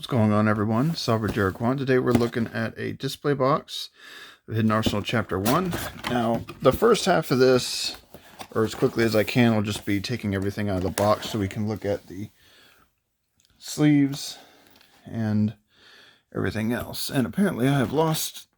What's going on, everyone? Salver Jared Quan. Today we're looking at a display box of Hidden Arsenal Chapter 1. Now, the first half of this, or as quickly as I can, will just be taking everything out of the box so we can look at the sleeves and everything else. And apparently I have lost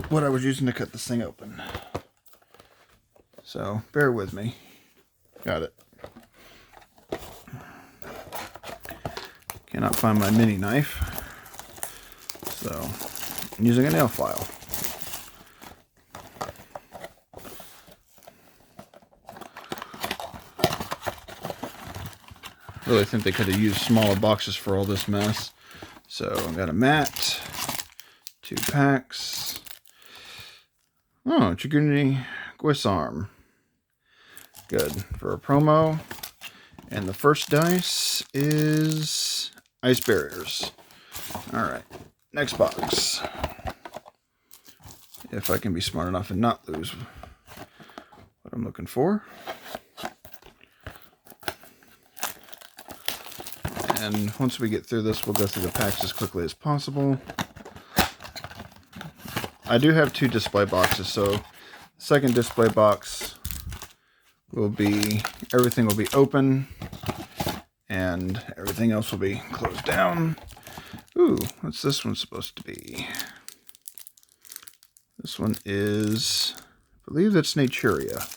what I was using to cut this thing open. So, bear with me. Got it. Cannot find my mini knife, so I'm using a nail file. Really think they could have used smaller boxes for all this mess. So I've got a mat, 2 packs. Oh, Chiguni Guisarm. Good for a promo. And the first dice is Ice Barriers. Alright, next box. If I can be smart enough and not lose what I'm looking for. And once we get through this, we'll go through the packs as quickly as possible. I do have 2 display boxes, so the second display box will be, everything will be open, and everything else will be closed down. Ooh, what's this one supposed to be? This one is, I believe that's Naturia.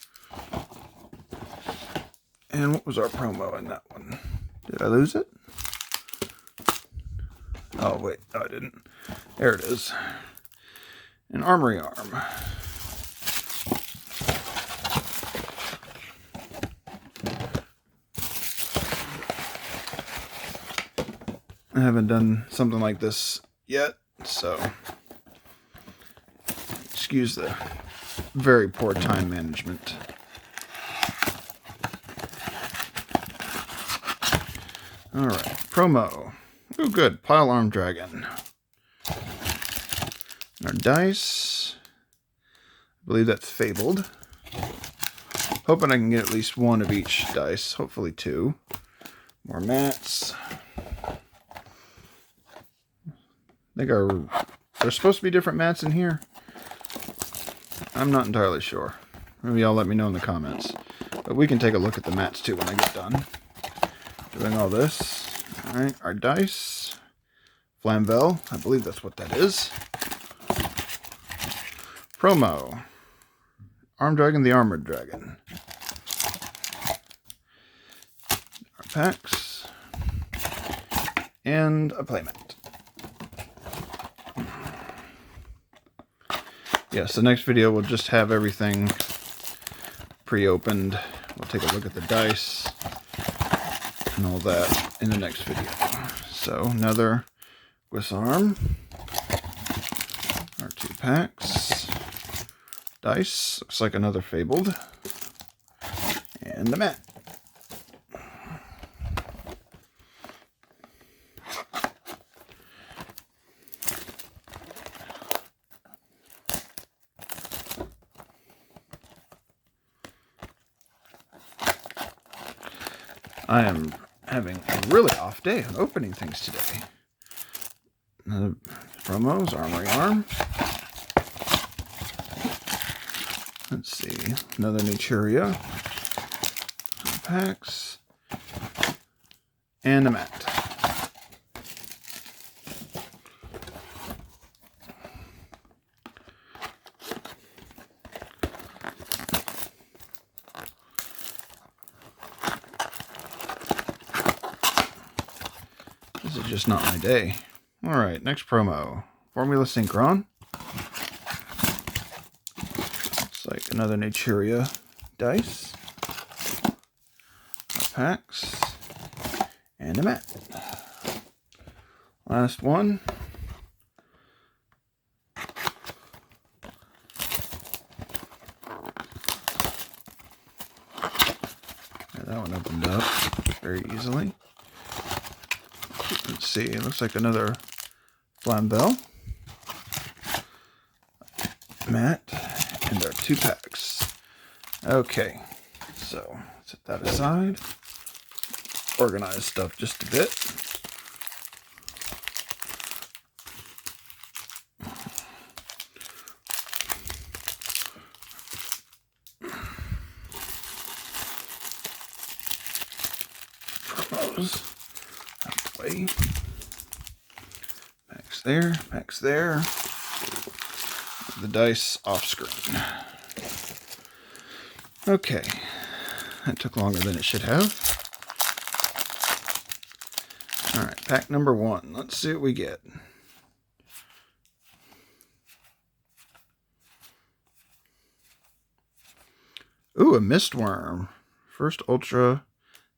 And what was our promo in that one? Did I lose it? Oh, wait, no, I didn't. There it is. An Armory Arm. I haven't done something like this yet, so excuse the very poor time management. Alright, promo. Oh, good. Pile Arm Dragon. And our dice. I believe that's Fabled. Hoping I can get at least 1 of each dice. Hopefully 2. More mats. I think there's supposed to be different mats in here. I'm not entirely sure. Maybe y'all let me know in the comments. But we can take a look at the mats too when I get done doing all this. Alright, our dice. Flamvel, I believe that's what that is. Promo. Arm Dragon, the Armored Dragon. Our packs. And a playmat. Yes, the next video will just have everything pre-opened. We'll take a look at the dice and all that in the next video. So, another Guisarm. Our 2 packs. Dice. Looks like another Fabled. And the mat. I am having a really off day of opening things today. Another promos, Armory Arm. Let's see, another Naturia. Packs. And a mat. This is just not my day. Alright, next promo. Formula Synchron. Looks like another Naturia dice. Packs. And a mat. Last one. That one opened up very easily. Let's see, it looks like another Flamvel, mat, and our 2 packs. Okay, so set that aside. Organize stuff just a bit. those out the way. Packs there, packs there. The dice off screen. Okay, that took longer than it should have. Alright, pack number 1. Let's see what we get. Ooh, a Mistworm. First Ultra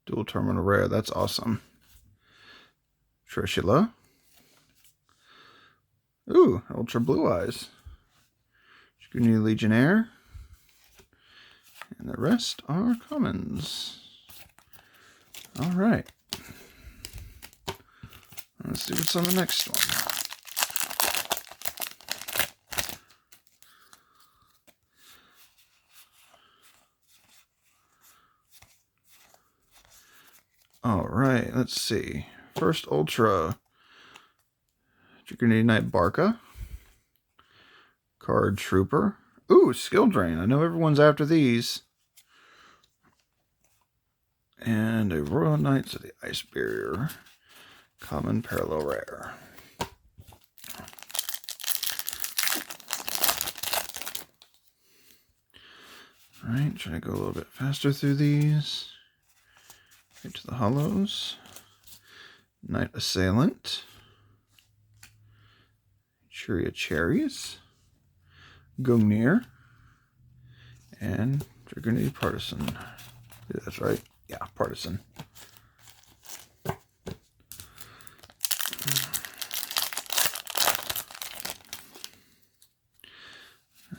Dual Terminal Rare. That's awesome. Trishula. Ooh, Ultra Blue Eyes. Scrutiny Legionnaire. And the rest are commons. Alright. Let's see what's on the next one. Alright, let's see. First Ultra. Dragonite Knight Barca. Card Trooper. Ooh, Skill Drain. I know everyone's after these. And a Royal Knights of the Ice Barrier. Common Parallel Rare. Alright, try to go a little bit faster through these. Get to the hollows. Knight Assailant. Churia Cherries. Gungnir. And Dragonite Partisan. Yeah, that's right. Yeah, Partisan.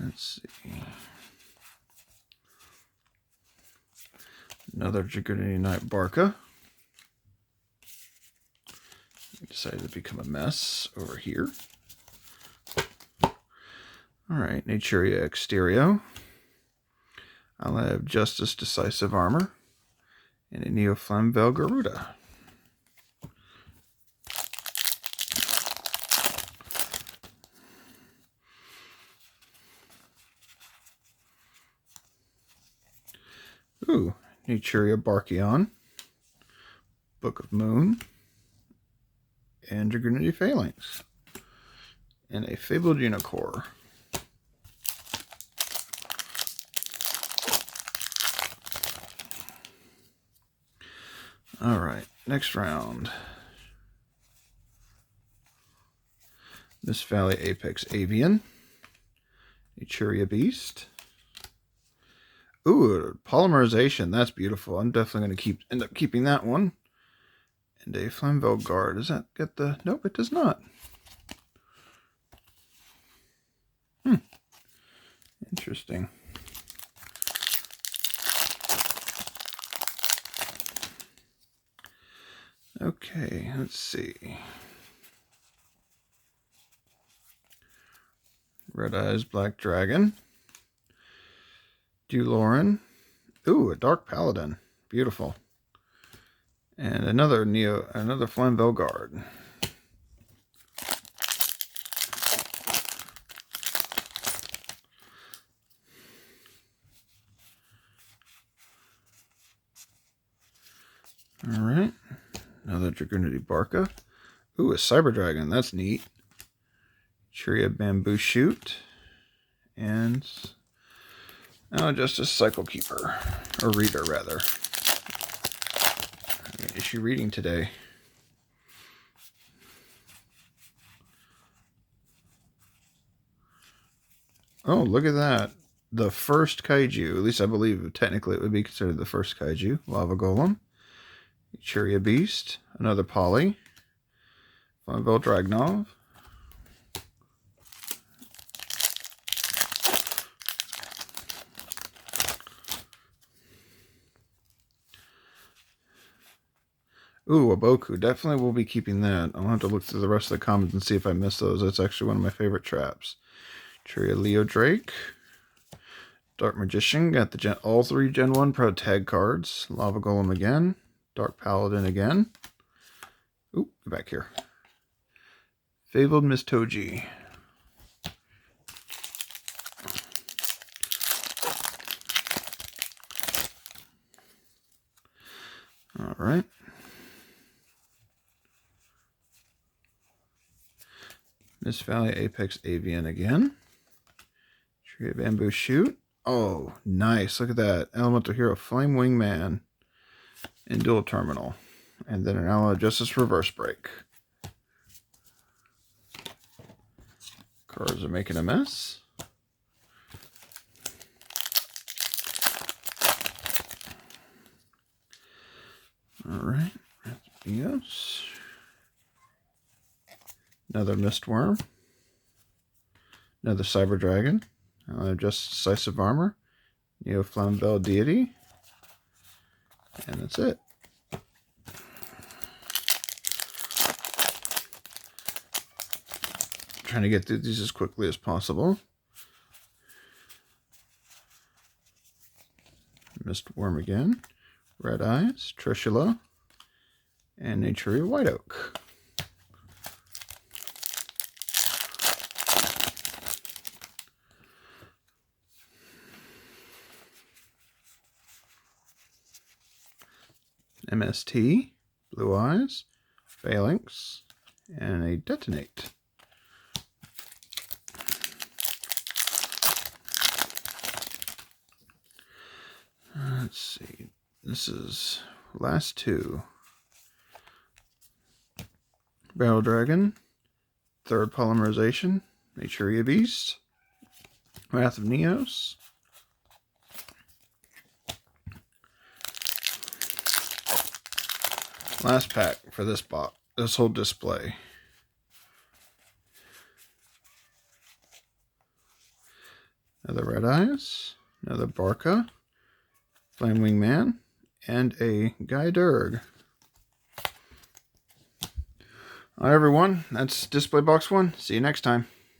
Let's see. Another Dragonite Knight Barca. Decided to become a mess over here. Alright, Naturia Exterio. I'll have Justice Decisive Armor. And a Neo Flamvel Garuda. Ooh, Naturia Barkion. Book of Moon. And Dragonite Phalanx. And a Fabled Unicorn. Alright, next round. Mist Valley Apex Avian. Naturia Beast. Ooh, Polymerization. That's beautiful. I'm definitely going to end up keeping that one. And a Flamvel Guard. Does that get the... Nope, it does not. Interesting. Okay, let's see. Red Eyes Black Dragon. Duloran. Ooh, a Dark Paladin. Beautiful. And another Flamvel Guard. Alright. Another Dragonite Barca. Ooh, a Cyber Dragon. That's neat. Churia Bamboo Shoot. And... oh, just a Cycle Keeper. Or Reader, rather. Issue reading today. Oh, look at that. The first kaiju. At least I believe technically it would be considered the first kaiju. Lava Golem. Churia Beast. Another Poly. Flamvel Dragnov. Ooh, a Boku. Definitely will be keeping that. I'll have to look through the rest of the comments and see if I missed those. That's actually one of my favorite traps. Churia Leo Drake. Dark Magician. Got the all 3 Gen 1 Pro Tag cards. Lava Golem again. Dark Paladin again. Ooh, get back here. Fabled Mistoji. Alright. Mist Valley Apex Avian again. Tree of Bamboo Shoot. Oh, nice. Look at that. Elemental Hero Flame Wing Man in Dual Terminal. And then an Aloe Justice Reverse Break. Cards are making a mess. Alright. Yes. Another Mistworm. Another Cyber Dragon. Just Decisive Armor. Neo Flamvel Deity. And that's it. Trying to get through these as quickly as possible. Mistworm again. Red Eyes. Trishula. And Naturia White Oak. MST, Blue Eyes, Phalanx, and a Detonate. Let's see. This is last two. Battle Dragon, Third Polymerization, Naturia Beast, Wrath of Neos, last pack for this box, this whole display. Another Red Eyes, another Barca, Flamewing Man, and a Guidurg. Alright everyone, that's display box 1. See you next time.